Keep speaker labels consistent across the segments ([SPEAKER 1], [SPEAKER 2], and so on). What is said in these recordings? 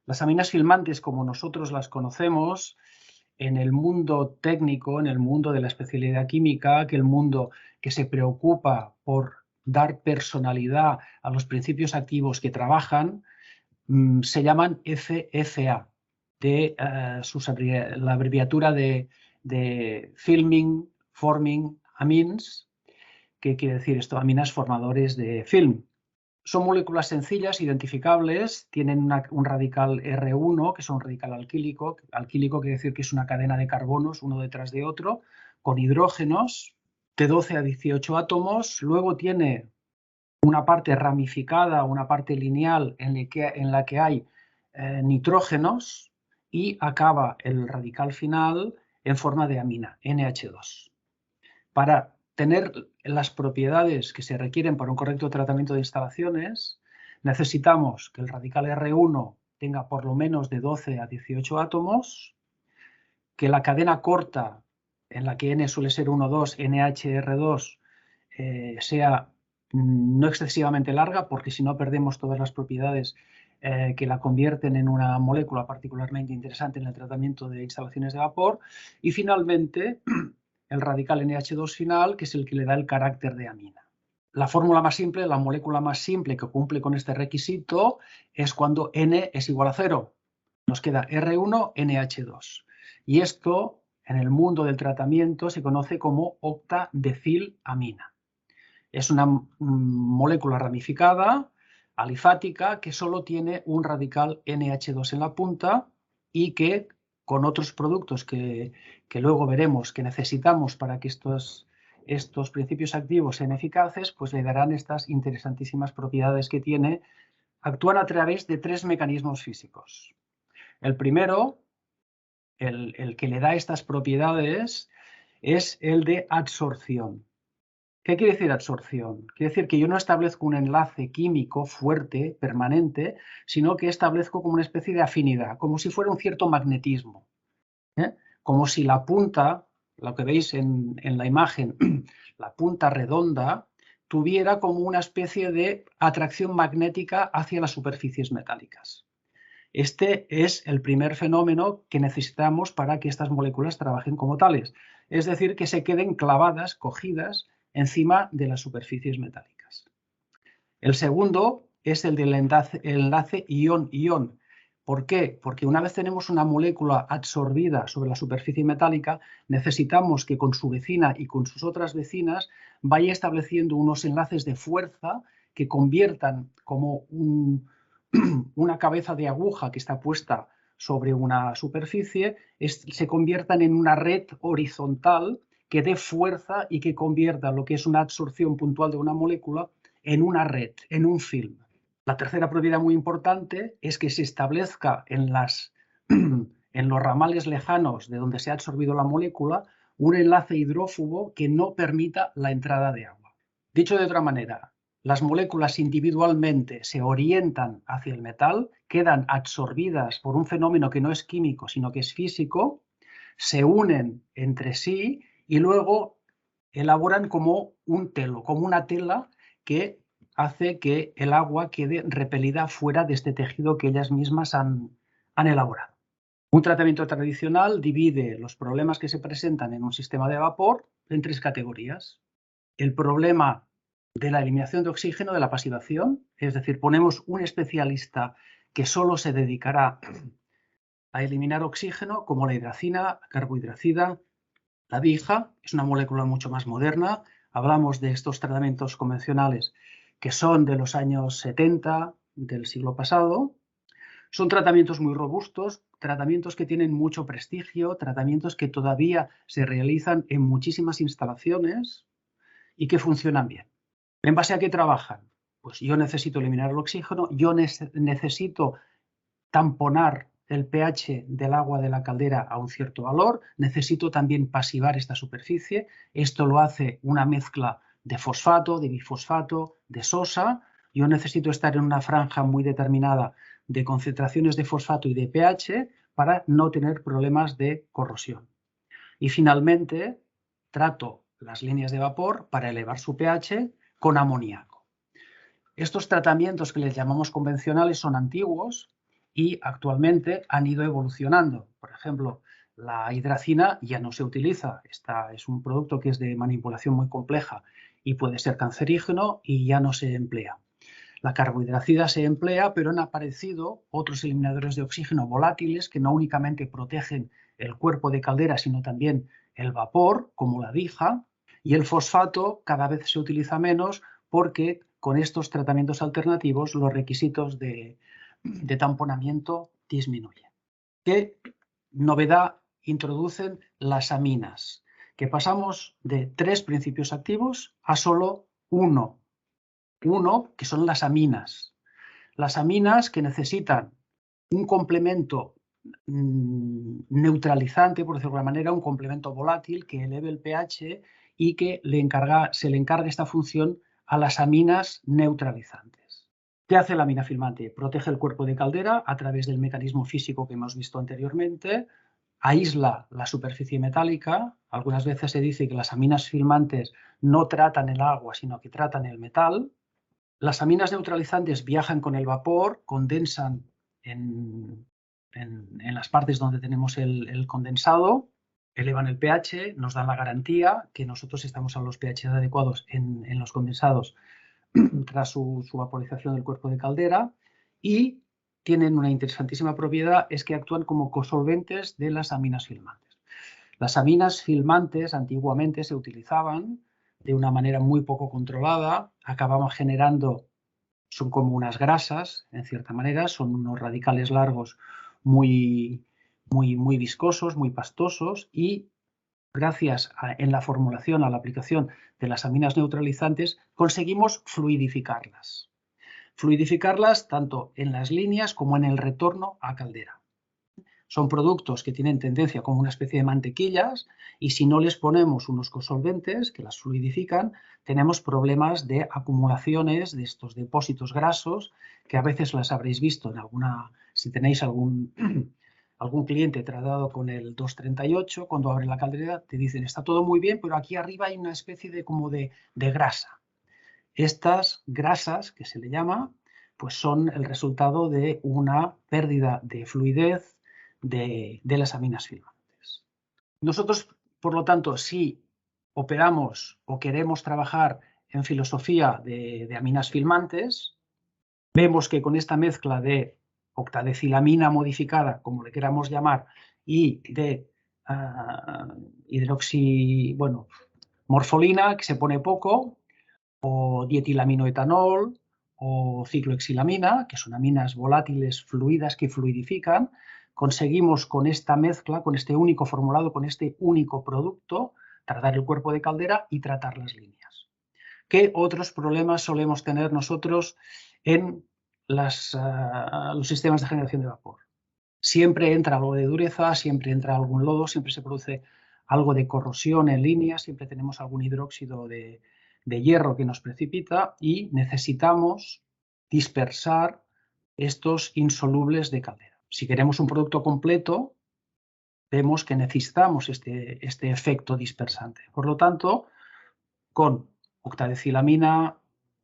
[SPEAKER 1] Las aminas filmantes, como nosotros las conocemos, en el mundo técnico, en el mundo de la especialidad química, que el mundo que se preocupa por dar personalidad a los principios activos que trabajan, se llaman FFA, la abreviatura de Filming Forming Amines, que quiere decir esto, aminas formadores de film. Son moléculas sencillas, identificables, tienen un radical R1, que es un radical alquílico. Alquílico quiere decir que es una cadena de carbonos uno detrás de otro, con hidrógenos de 12 a 18 átomos. Luego tiene una parte ramificada, una parte lineal en la que hay nitrógenos, y acaba el radical final en forma de amina, NH2. Para tener las propiedades que se requieren para un correcto tratamiento de instalaciones, necesitamos que el radical R1 tenga por lo menos de 12 a 18 átomos, que la cadena corta, en la que N suele ser 1,2, NHR2, sea no excesivamente larga, porque si no perdemos todas las propiedades que la convierten en una molécula particularmente interesante en el tratamiento de instalaciones de vapor. Y finalmente, el radical NH2 final, que es el que le da el carácter de amina. La fórmula más simple, la molécula más simple que cumple con este requisito, es cuando N es igual a 0. Nos queda R1NH2. Y esto, en el mundo del tratamiento, se conoce como octadecylamina. Es una molécula ramificada, alifática, que solo tiene un radical NH2 en la punta y que, con otros productos que luego veremos que necesitamos para que estos principios activos sean eficaces, pues le darán estas interesantísimas propiedades que tiene. Actúan a través de 3 mecanismos físicos. El primero, el que le da estas propiedades, es el de absorción. ¿Qué quiere decir absorción? Quiere decir que yo no establezco un enlace químico fuerte, permanente, sino que establezco como una especie de afinidad, como si fuera un cierto magnetismo. Como si la punta, lo que veis en la imagen, la punta redonda, tuviera como una especie de atracción magnética hacia las superficies metálicas. Este es el primer fenómeno que necesitamos para que estas moléculas trabajen como tales, es decir, que se queden clavadas, cogidas, encima de las superficies metálicas. El segundo es el del enlace ion-ion. ¿Por qué? Porque una vez tenemos una molécula absorbida sobre la superficie metálica, necesitamos que con su vecina y con sus otras vecinas vaya estableciendo unos enlaces de fuerza que conviertan como una cabeza de aguja que está puesta sobre una superficie, se conviertan en una red horizontal que dé fuerza y que convierta lo que es una absorción puntual de una molécula en una red, en un film. La tercera propiedad muy importante es que se establezca en los ramales lejanos de donde se ha absorbido la molécula un enlace hidrófugo que no permita la entrada de agua. Dicho de otra manera, las moléculas individualmente se orientan hacia el metal, quedan absorbidas por un fenómeno que no es químico, sino que es físico, se unen entre sí y luego elaboran como un telo, como una tela que hace que el agua quede repelida fuera de este tejido que ellas mismas han elaborado. Un tratamiento tradicional divide los problemas que se presentan en un sistema de vapor en 3 categorías. El problema de la eliminación de oxígeno, de la pasivación, es decir, ponemos un especialista que solo se dedicará a eliminar oxígeno, como la hidracina, carbohidracida. La DIHA es una molécula mucho más moderna. Hablamos de estos tratamientos convencionales que son de los años 70 del siglo pasado. Son tratamientos muy robustos, tratamientos que tienen mucho prestigio, tratamientos que todavía se realizan en muchísimas instalaciones y que funcionan bien. ¿En base a qué trabajan? Pues yo necesito eliminar el oxígeno, yo necesito tamponar el pH del agua de la caldera a un cierto valor, necesito también pasivar esta superficie. Esto lo hace una mezcla de fosfato, de bifosfato, de sosa. Yo necesito estar en una franja muy determinada de concentraciones de fosfato y de pH para no tener problemas de corrosión. Y finalmente, trato las líneas de vapor para elevar su pH con amoníaco. Estos tratamientos que les llamamos convencionales son antiguos y actualmente han ido evolucionando. Por ejemplo, la hidracina ya no se utiliza. Es un producto que es de manipulación muy compleja y puede ser cancerígeno y ya no se emplea. La carbohidracida se emplea, pero han aparecido otros eliminadores de oxígeno volátiles que no únicamente protegen el cuerpo de caldera, sino también el vapor, como la dija, y el fosfato cada vez se utiliza menos porque con estos tratamientos alternativos los requisitos de tamponamiento disminuyen. ¿Qué novedad introducen las aminas? Que pasamos de 3 principios activos a solo uno, que son las aminas. Las aminas que necesitan un complemento neutralizante, por decirlo de alguna manera, un complemento volátil que eleve el pH y que se le encarga esta función a las aminas neutralizantes. ¿Qué hace la amina filmante? Protege el cuerpo de caldera a través del mecanismo físico que hemos visto anteriormente, aísla la superficie metálica. Algunas veces se dice que las aminas filmantes no tratan el agua, sino que tratan el metal. Las aminas neutralizantes viajan con el vapor, condensan en las partes donde tenemos el condensado, elevan el pH, nos dan la garantía que nosotros estamos a los pH adecuados en los condensados tras su vaporización del cuerpo de caldera, y tienen una interesantísima propiedad, es que actúan como cosolventes de las aminas filmantes. Las aminas filmantes antiguamente se utilizaban de una manera muy poco controlada, acababan generando, son como unas grasas, en cierta manera, son unos radicales largos muy viscosos, muy pastosos, y gracias en la formulación, a la aplicación de las aminas neutralizantes, conseguimos fluidificarlas. Fluidificarlas tanto en las líneas como en el retorno a caldera. Son productos que tienen tendencia como una especie de mantequillas, y si no les ponemos unos cosolventes que las fluidifican, tenemos problemas de acumulaciones de estos depósitos grasos, que a veces las habréis visto en alguna, si tenéis algún cliente tratado con el 238, cuando abre la caldera te dicen está todo muy bien, pero aquí arriba hay una especie de como de grasa. Estas grasas, que se le llama, pues son el resultado de una pérdida de fluidez de las aminas filmantes. Nosotros, por lo tanto, si operamos o queremos trabajar en filosofía de aminas filmantes, vemos que con esta mezcla de octadecilamina modificada, como le queramos llamar, y de morfolina, que se pone poco, o dietilaminoetanol o ciclohexilamina, que son aminas volátiles fluidas que fluidifican, conseguimos con esta mezcla, con este único formulado, con este único producto, tratar el cuerpo de caldera y tratar las líneas. ¿Qué otros problemas solemos tener nosotros en los sistemas de generación de vapor? Siempre entra algo de dureza, siempre entra algún lodo, siempre se produce algo de corrosión en líneas, siempre tenemos algún hidróxido de hierro que nos precipita, y necesitamos dispersar estos insolubles de caldera. Si queremos un producto completo, vemos que necesitamos este efecto dispersante. Por lo tanto, con octadecilamina,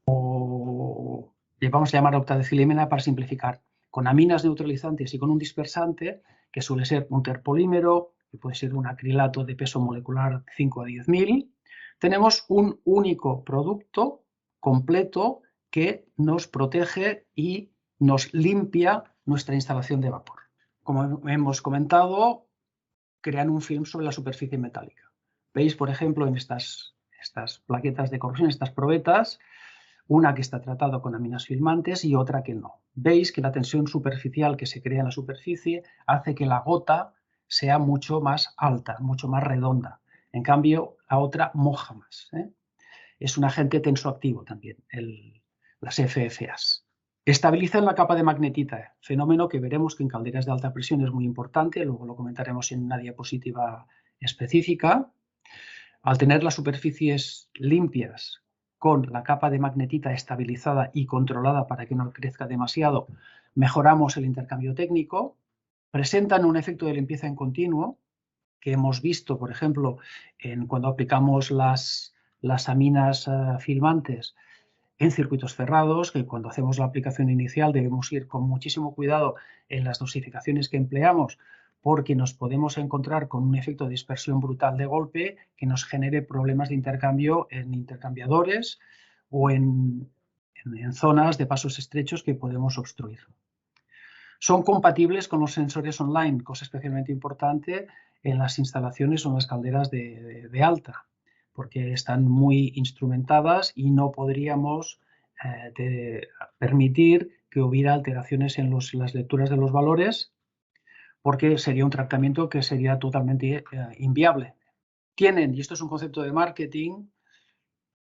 [SPEAKER 1] o le vamos a llamar octadecilamina para simplificar, con aminas neutralizantes y con un dispersante, que suele ser un terpolímero, que puede ser un acrilato de peso molecular 5 a 10.000, tenemos un único producto completo que nos protege y nos limpia nuestra instalación de vapor. Como hemos comentado, crean un film sobre la superficie metálica. Veis, por ejemplo, en estas plaquetas de corrosión, estas probetas, una que está tratada con aminas filmantes y otra que no. Veis que la tensión superficial que se crea en la superficie hace que la gota sea mucho más alta, mucho más redonda. En cambio, la otra moja más. Es un agente tensoactivo también, las FFAs. Estabilizan la capa de magnetita, fenómeno que veremos que en calderas de alta presión es muy importante, luego lo comentaremos en una diapositiva específica. Al tener las superficies limpias con la capa de magnetita estabilizada y controlada para que no crezca demasiado, mejoramos el intercambio técnico. Presentan un efecto de limpieza en continuo que hemos visto, por ejemplo, cuando aplicamos las aminas filmantes en circuitos cerrados, que cuando hacemos la aplicación inicial debemos ir con muchísimo cuidado en las dosificaciones que empleamos, porque nos podemos encontrar con un efecto de dispersión brutal de golpe que nos genere problemas de intercambio en intercambiadores o en zonas de pasos estrechos que podemos obstruir. Son compatibles con los sensores online, cosa especialmente importante en las instalaciones o en las calderas de alta, porque están muy instrumentadas y no podríamos permitir que hubiera alteraciones en las lecturas de los valores, porque sería un tratamiento que sería totalmente inviable. Tienen, y esto es un concepto de marketing,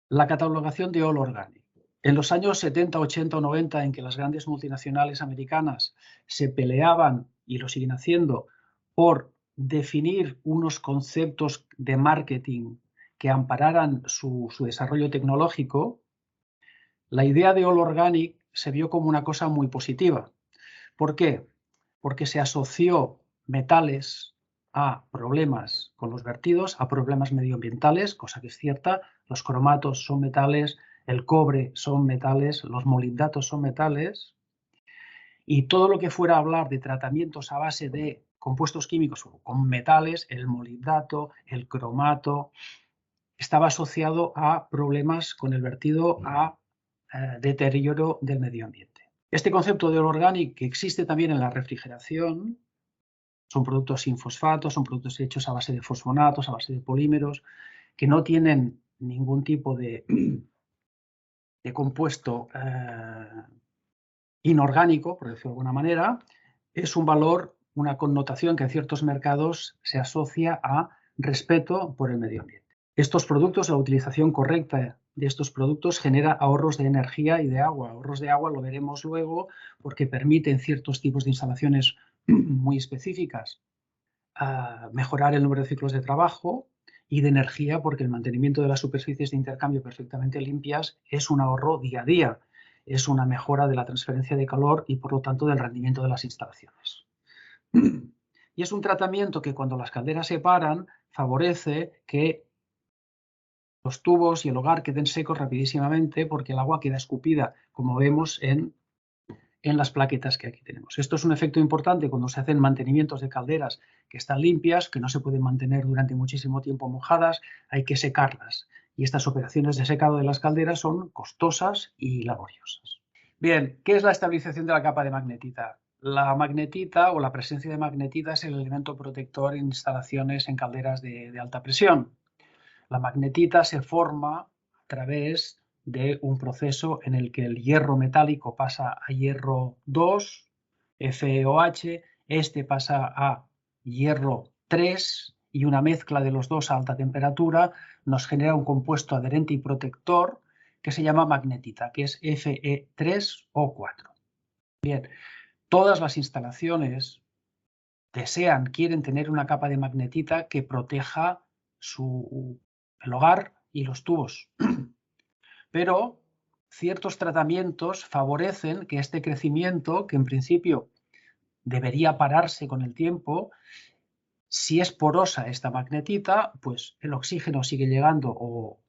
[SPEAKER 1] la catalogación de All Organic. En los años 70, 80 o 90, en que las grandes multinacionales americanas se peleaban, y lo siguen haciendo, por definir unos conceptos de marketing que ampararan su desarrollo tecnológico, la idea de All Organic se vio como una cosa muy positiva. ¿Por qué? Porque se asoció metales a problemas con los vertidos, a problemas medioambientales, cosa que es cierta. Los cromatos son metales, el cobre son metales, los molibdatos son metales. Y todo lo que fuera a hablar de tratamientos a base de compuestos químicos con metales, el molibdato, el cromato, estaba asociado a problemas con el vertido, a deterioro del medio ambiente. Este concepto de All Organic, que existe también en la refrigeración, son productos sin fosfatos, son productos hechos a base de fosfonatos, a base de polímeros, que no tienen ningún tipo de compuesto inorgánico, por decirlo de alguna manera, es un valor, una connotación que en ciertos mercados se asocia a respeto por el medio ambiente. Estos productos, la utilización correcta de estos productos genera ahorros de energía y de agua. Ahorros de agua lo veremos luego porque permiten ciertos tipos de instalaciones muy específicas mejorar el número de ciclos de trabajo, y de energía porque el mantenimiento de las superficies de intercambio perfectamente limpias es un ahorro día a día, es una mejora de la transferencia de calor y por lo tanto del rendimiento de las instalaciones. Y es un tratamiento que cuando las calderas se paran favorece que los tubos y el hogar queden secos rapidísimamente porque el agua queda escupida, como vemos en las plaquetas que aquí tenemos. Esto es un efecto importante cuando se hacen mantenimientos de calderas que están limpias, que no se pueden mantener durante muchísimo tiempo mojadas, hay que secarlas. Y estas operaciones de secado de las calderas son costosas y laboriosas. Bien, ¿qué es la estabilización de la capa de magnetita? La magnetita o la presencia de magnetita es el elemento protector en instalaciones en calderas de alta presión. La magnetita se forma a través de un proceso en el que el hierro metálico pasa a hierro 2, FeOH, este pasa a hierro 3 y una mezcla de los dos a alta temperatura nos genera un compuesto adherente y protector que se llama magnetita, que es Fe3O4. Bien, todas las instalaciones quieren tener una capa de magnetita que proteja el hogar y los tubos. Pero ciertos tratamientos favorecen que este crecimiento, que en principio debería pararse con el tiempo, si es porosa esta magnetita, pues el oxígeno sigue llegando o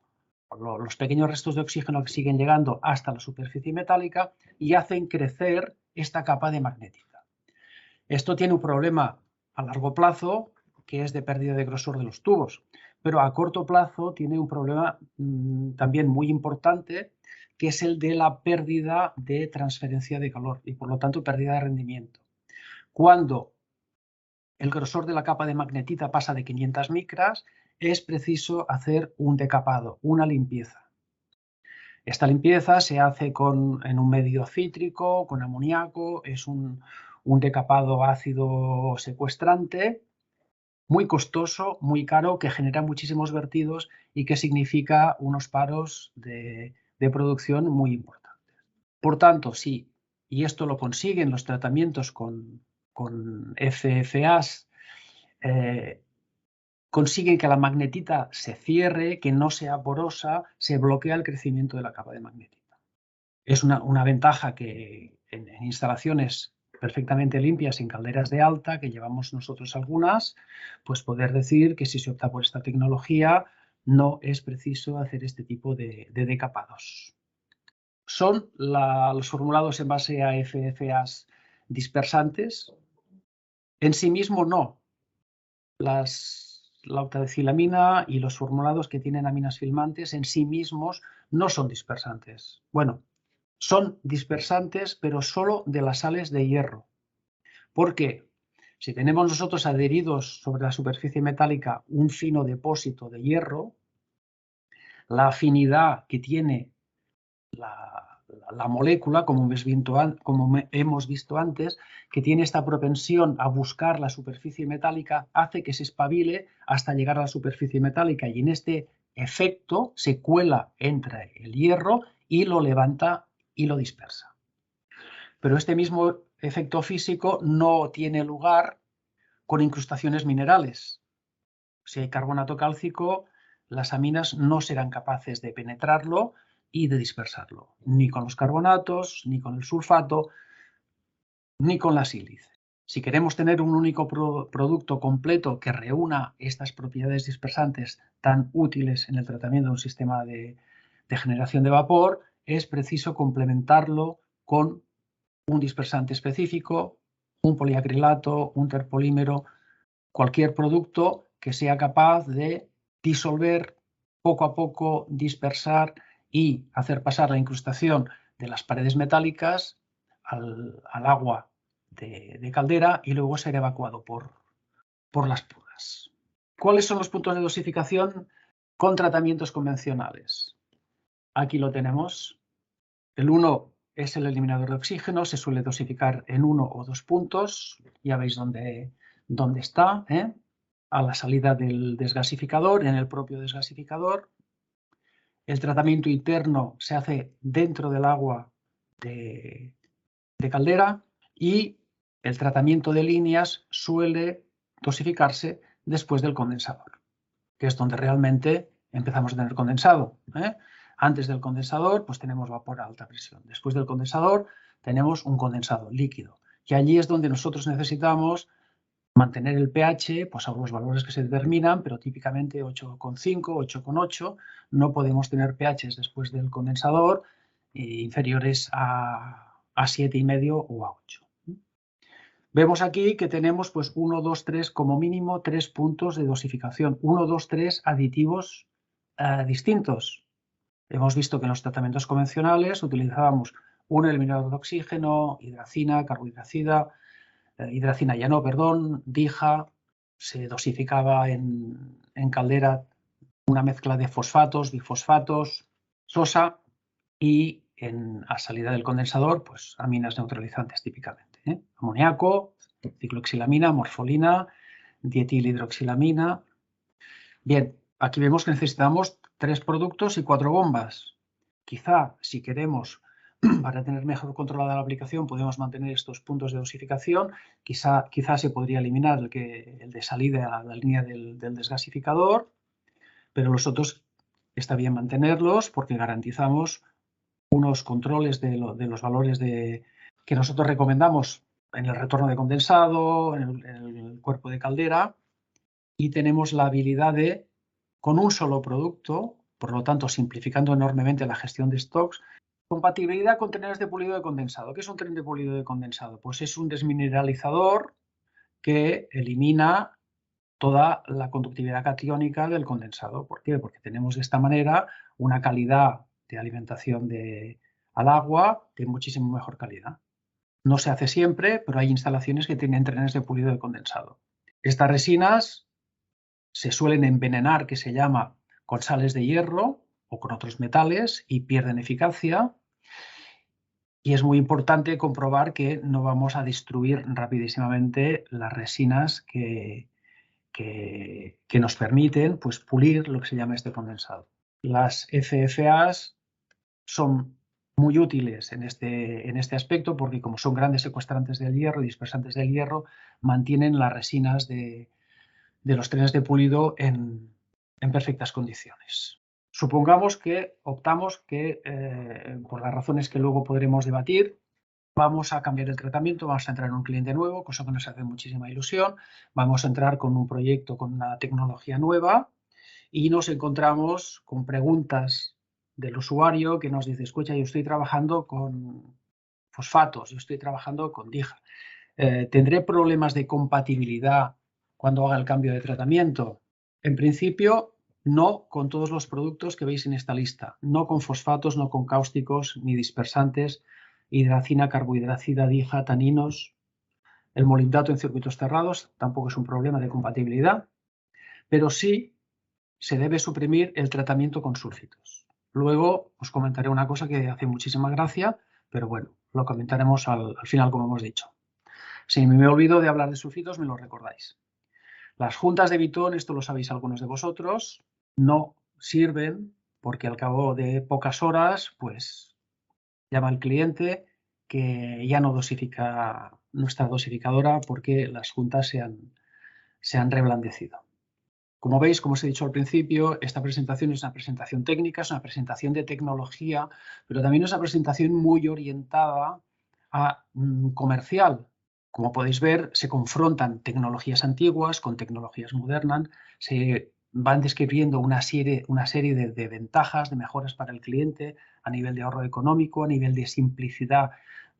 [SPEAKER 1] los pequeños restos de oxígeno que siguen llegando hasta la superficie metálica y hacen crecer esta capa de magnetita. Esto tiene un problema a largo plazo, que es de pérdida de grosor de los tubos, pero a corto plazo tiene un problema también muy importante, que es el de la pérdida de transferencia de calor y por lo tanto pérdida de rendimiento. Cuando el grosor de la capa de magnetita pasa de 500 micras, es preciso hacer un decapado, una limpieza. Esta limpieza se hace en un medio cítrico, con amoníaco, es un decapado ácido secuestrante, muy costoso, muy caro, que genera muchísimos vertidos y que significa unos paros de producción muy importantes. Por tanto, sí, y esto lo consiguen los tratamientos con FFAs, consiguen que la magnetita se cierre, que no sea porosa, se bloquea el crecimiento de la capa de magnetita. Es una ventaja que en instalaciones perfectamente limpias, en calderas de alta, que llevamos nosotros algunas, pues poder decir que si se opta por esta tecnología no es preciso hacer este tipo de decapados. ¿Son los formulados en base a FFAs dispersantes? En sí mismo no. La octadecilamina y los formulados que tienen aminas filmantes en sí mismos no son dispersantes. Bueno, son dispersantes, pero solo de las sales de hierro. ¿Por qué? Si tenemos nosotros adheridos sobre la superficie metálica un fino depósito de hierro, la afinidad que tiene la molécula, como hemos visto antes, que tiene esta propensión a buscar la superficie metálica, hace que se espabile hasta llegar a la superficie metálica y en este efecto se cuela entre el hierro y lo levanta y lo dispersa. Pero este mismo efecto físico no tiene lugar con incrustaciones minerales. Si hay carbonato cálcico, las aminas no serán capaces de penetrarlo y de dispersarlo, ni con los carbonatos, ni con el sulfato, ni con la sílice. Si queremos tener un único producto completo que reúna estas propiedades dispersantes tan útiles en el tratamiento de un sistema de generación de vapor, es preciso complementarlo con un dispersante específico, un poliacrilato, un terpolímero, cualquier producto que sea capaz de disolver poco a poco, dispersar y hacer pasar la incrustación de las paredes metálicas al agua de caldera y luego ser evacuado por las purgas. ¿Cuáles son los puntos de dosificación con tratamientos convencionales? Aquí lo tenemos. El 1 es el eliminador de oxígeno, se suele dosificar en 1 o 2 puntos. Ya veis dónde está, a la salida del desgasificador, en el propio desgasificador. El tratamiento interno se hace dentro del agua de caldera y el tratamiento de líneas suele dosificarse después del condensador, que es donde realmente empezamos a tener condensado. Antes del condensador, pues tenemos vapor a alta presión. Después del condensador, tenemos un condensado líquido. Y allí es donde nosotros necesitamos mantener el pH pues, a los valores que se determinan, pero típicamente 8,5, 8,8. No podemos tener pHs después del condensador inferiores a 7,5 o a 8. Vemos aquí que tenemos pues 1, 2, 3, como mínimo 3 puntos de dosificación. 1, 2, 3 aditivos distintos. Hemos visto que en los tratamientos convencionales utilizábamos un eliminador de oxígeno, hidracina, carbohidracina, dija, se dosificaba en caldera una mezcla de fosfatos, bifosfatos, sosa y a salida del condensador, pues aminas neutralizantes típicamente. Amoníaco, cicloxilamina, morfolina, dietilhidroxilamina. Bien, aquí vemos que necesitamos 3 productos y 4 bombas. Quizá, si queremos, para tener mejor controlada la aplicación, podemos mantener estos puntos de dosificación. Quizá se podría eliminar el de salida a la línea del desgasificador, pero los otros está bien mantenerlos porque garantizamos unos controles de los valores que nosotros recomendamos en el retorno de condensado, en el cuerpo de caldera, y tenemos la habilidad de, con un solo producto, por lo tanto simplificando enormemente la gestión de stocks, compatibilidad con trenes de pulido de condensado. ¿Qué es un tren de pulido de condensado? Pues es un desmineralizador que elimina toda la conductividad catiónica del condensado. ¿Por qué? Porque tenemos de esta manera una calidad de alimentación al agua de muchísimo mejor calidad. No se hace siempre, pero hay instalaciones que tienen trenes de pulido de condensado. Estas resinas se suelen envenenar, que se llama, con sales de hierro o con otros metales y pierden eficacia. Y es muy importante comprobar que no vamos a destruir rapidísimamente las resinas que nos permiten pues, pulir lo que se llama este condensado. Las FFAs son muy útiles en este aspecto porque como son grandes secuestrantes del hierro y dispersantes del hierro, mantienen las resinas de los trenes de pulido en perfectas condiciones. Supongamos que optamos que, por las razones que luego podremos debatir, vamos a cambiar el tratamiento, vamos a entrar en un cliente nuevo, cosa que nos hace muchísima ilusión, vamos a entrar con un proyecto con una tecnología nueva y nos encontramos con preguntas del usuario que nos dice, escucha, yo estoy trabajando con fosfatos, yo estoy trabajando con DIHA. ¿Tendré problemas de compatibilidad cuando haga el cambio de tratamiento? En principio, no con todos los productos que veis en esta lista. No con fosfatos, no con cáusticos ni dispersantes, hidracina, carbohidracida, DIHA, taninos. El molibdato en circuitos cerrados tampoco es un problema de compatibilidad, pero sí se debe suprimir el tratamiento con sulfitos. Luego os comentaré una cosa que hace muchísima gracia, pero bueno, lo comentaremos al final, como hemos dicho. Si me olvido de hablar de sulfitos, me lo recordáis. Las juntas de Vitton, esto lo sabéis algunos de vosotros, no sirven porque al cabo de pocas horas, pues llama al cliente que ya no dosifica nuestra dosificadora porque las juntas se han reblandecido. Como veis, como os he dicho al principio, esta presentación es una presentación técnica, es una presentación de tecnología, pero también es una presentación muy orientada a comercial. Como podéis ver, se confrontan tecnologías antiguas con tecnologías modernas, se van describiendo una serie de ventajas, de mejoras para el cliente a nivel de ahorro económico, a nivel de simplicidad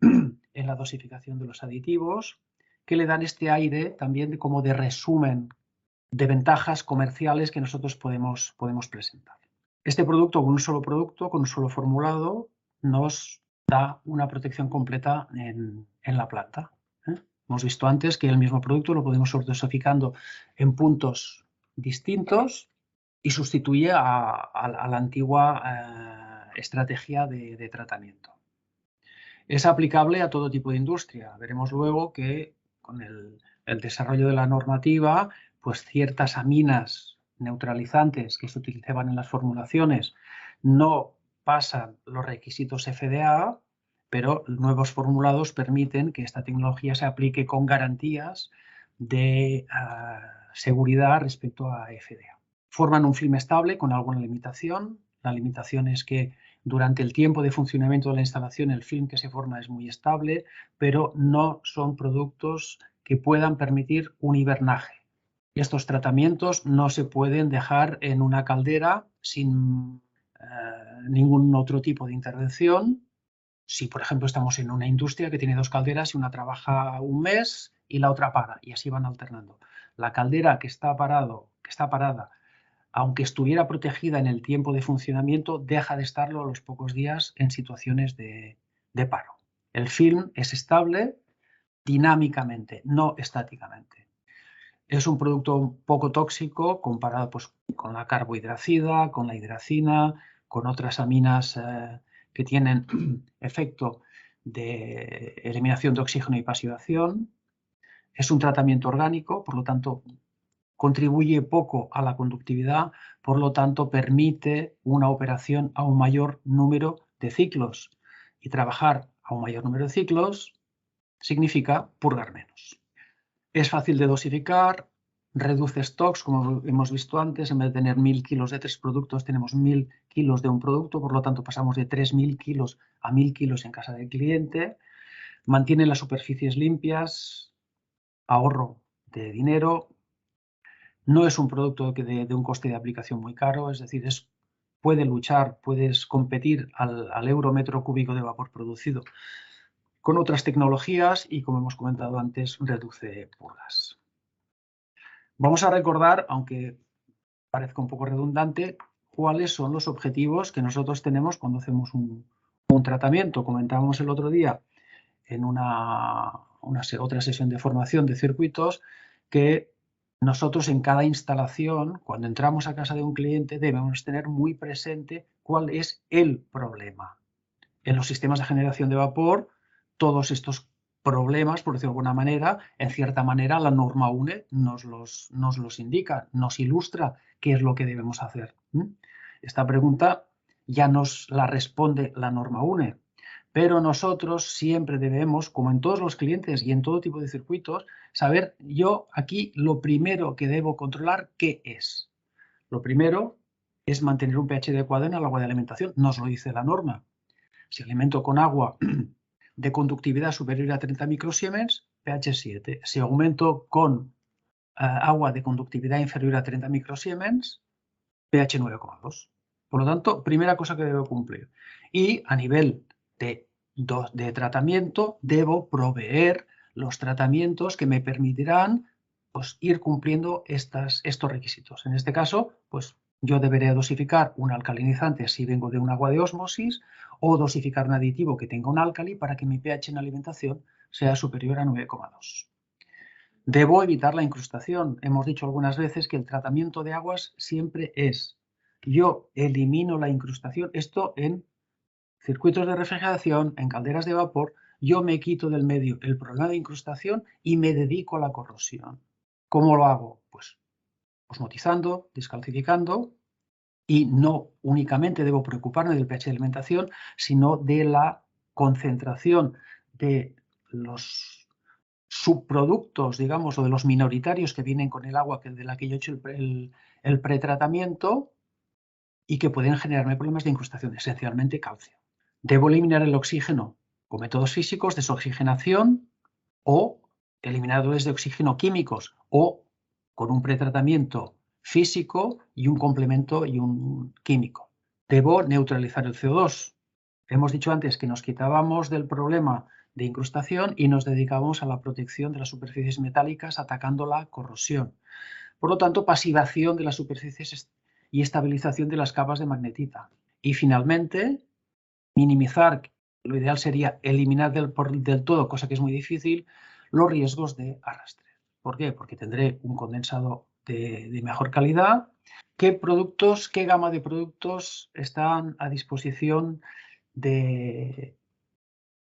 [SPEAKER 1] en la dosificación de los aditivos, que le dan este aire también como de resumen de ventajas comerciales que nosotros podemos presentar. Este producto, con un solo producto, con un solo formulado, nos da una protección completa en la planta. Hemos visto antes que el mismo producto lo podemos ir dosificando en puntos distintos y sustituye a la antigua estrategia de tratamiento. Es aplicable a todo tipo de industria. Veremos luego que con el desarrollo de la normativa, pues ciertas aminas neutralizantes que se utilizaban en las formulaciones no pasan los requisitos FDA, pero nuevos formulados permiten que esta tecnología se aplique con garantías de seguridad respecto a FDA. Forman un film estable con alguna limitación. La limitación es que durante el tiempo de funcionamiento de la instalación el film que se forma es muy estable, pero no son productos que puedan permitir un hibernaje. Estos tratamientos no se pueden dejar en una caldera sin ningún otro tipo de intervención. Si, por ejemplo, estamos en una industria que tiene dos calderas y una trabaja un mes y la otra para, y así van alternando. La caldera que está parada, aunque estuviera protegida en el tiempo de funcionamiento, deja de estarlo a los pocos días en situaciones de paro. El film es estable dinámicamente, no estáticamente. Es un producto poco tóxico comparado pues, con la carbohidracida, con la hidracina, con otras aminas que tienen efecto de eliminación de oxígeno y pasivación. Es un tratamiento orgánico, por lo tanto, contribuye poco a la conductividad, por lo tanto, permite una operación a un mayor número de ciclos. Y trabajar a un mayor número de ciclos significa purgar menos. Es fácil de dosificar, reduce stocks, como hemos visto antes, en vez de tener 1000 kilos de 3 productos, tenemos 1000 kilos de un producto, por lo tanto pasamos de 3000 kilos a 1000 kilos en casa del cliente, mantiene las superficies limpias, ahorro de dinero, no es un producto de un coste de aplicación muy caro, es decir, puede luchar, puedes competir al euro metro cúbico de vapor producido con otras tecnologías y, como hemos comentado antes, reduce purgas. Vamos a recordar, aunque parezca un poco redundante, cuáles son los objetivos que nosotros tenemos cuando hacemos un tratamiento. Comentábamos el otro día en otra sesión de formación de circuitos que nosotros en cada instalación, cuando entramos a casa de un cliente, debemos tener muy presente cuál es el problema. En los sistemas de generación de vapor, todos estos problemas, por decirlo de alguna manera, en cierta manera la norma UNE nos los indica, nos ilustra qué es lo que debemos hacer. Esta pregunta ya nos la responde la norma UNE, pero nosotros siempre debemos, como en todos los clientes y en todo tipo de circuitos, saber yo aquí lo primero que debo controlar, ¿qué es? Lo primero es mantener un pH adecuado en el agua de alimentación, nos lo dice la norma. Si alimento con agua de conductividad superior a 30 microsiemens, pH 7. Si aumento con agua de conductividad inferior a 30 microsiemens, pH 9,2. Por lo tanto, primera cosa que debo cumplir. Y a nivel de tratamiento, debo proveer los tratamientos que me permitirán pues, ir cumpliendo estos requisitos. En este caso, pues yo deberé dosificar un alcalinizante si vengo de un agua de ósmosis o dosificar un aditivo que tenga un álcali para que mi pH en alimentación sea superior a 9,2. Debo evitar la incrustación. Hemos dicho algunas veces que el tratamiento de aguas siempre es: yo elimino la incrustación, esto en circuitos de refrigeración, en calderas de vapor, yo me quito del medio el problema de incrustación y me dedico a la corrosión. ¿Cómo lo hago? Pues osmotizando, descalcificando, y no únicamente debo preocuparme del pH de alimentación, sino de la concentración de los subproductos, digamos, o de los minoritarios que vienen con el agua de la que yo he hecho el pretratamiento y que pueden generarme problemas de incrustación, esencialmente calcio. Debo eliminar el oxígeno con métodos físicos, desoxigenación o eliminadores de oxígeno químicos o con un pretratamiento físico y un complemento y un químico. Debo neutralizar el CO2. Hemos dicho antes que nos quitábamos del problema de incrustación y nos dedicábamos a la protección de las superficies metálicas atacando la corrosión. Por lo tanto, pasivación de las superficies y estabilización de las capas de magnetita. Y finalmente, minimizar, lo ideal sería eliminar del todo, cosa que es muy difícil, los riesgos de arrastre. ¿Por qué? Porque tendré un condensado de mejor calidad. ¿Qué gama de productos están a disposición de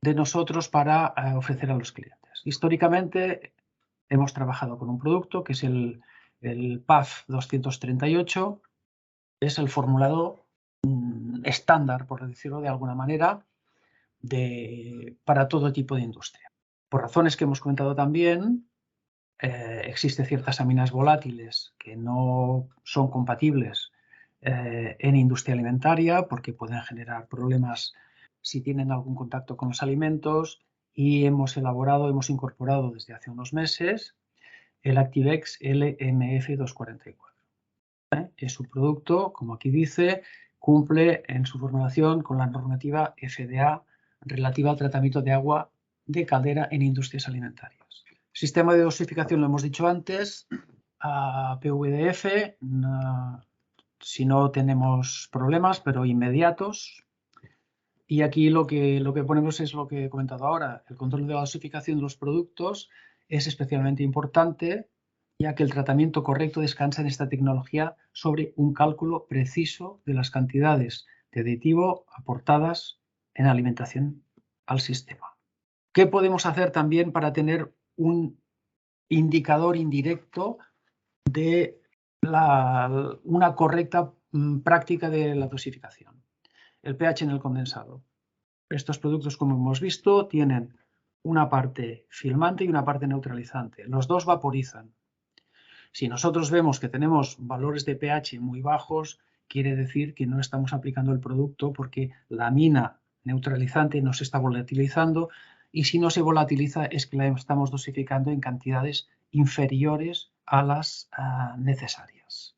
[SPEAKER 1] nosotros para ofrecer a los clientes? Históricamente hemos trabajado con un producto que es el PAF 238, es el formulado estándar, por decirlo de alguna manera, para todo tipo de industria. Por razones que hemos comentado también, existen ciertas aminas volátiles que no son compatibles en industria alimentaria porque pueden generar problemas si tienen algún contacto con los alimentos, y hemos incorporado desde hace unos meses el Activex LMF244. Es un producto, como aquí dice, cumple en su formulación con la normativa FDA relativa al tratamiento de agua de caldera en industrias alimentarias. Sistema de dosificación lo hemos dicho antes, a PVDF, si no tenemos problemas, pero inmediatos. Y aquí lo que ponemos es lo que he comentado ahora. El control de la dosificación de los productos es especialmente importante, ya que el tratamiento correcto descansa en esta tecnología sobre un cálculo preciso de las cantidades de aditivo aportadas en alimentación al sistema. ¿Qué podemos hacer también para tener un indicador indirecto de una correcta práctica de la dosificación? El pH en el condensado. Estos productos, como hemos visto, tienen una parte filmante y una parte neutralizante. Los dos vaporizan. Si nosotros vemos que tenemos valores de pH muy bajos, quiere decir que no estamos aplicando el producto porque la amina neutralizante no se está volatilizando, y si no se volatiliza es que la estamos dosificando en cantidades inferiores a las necesarias.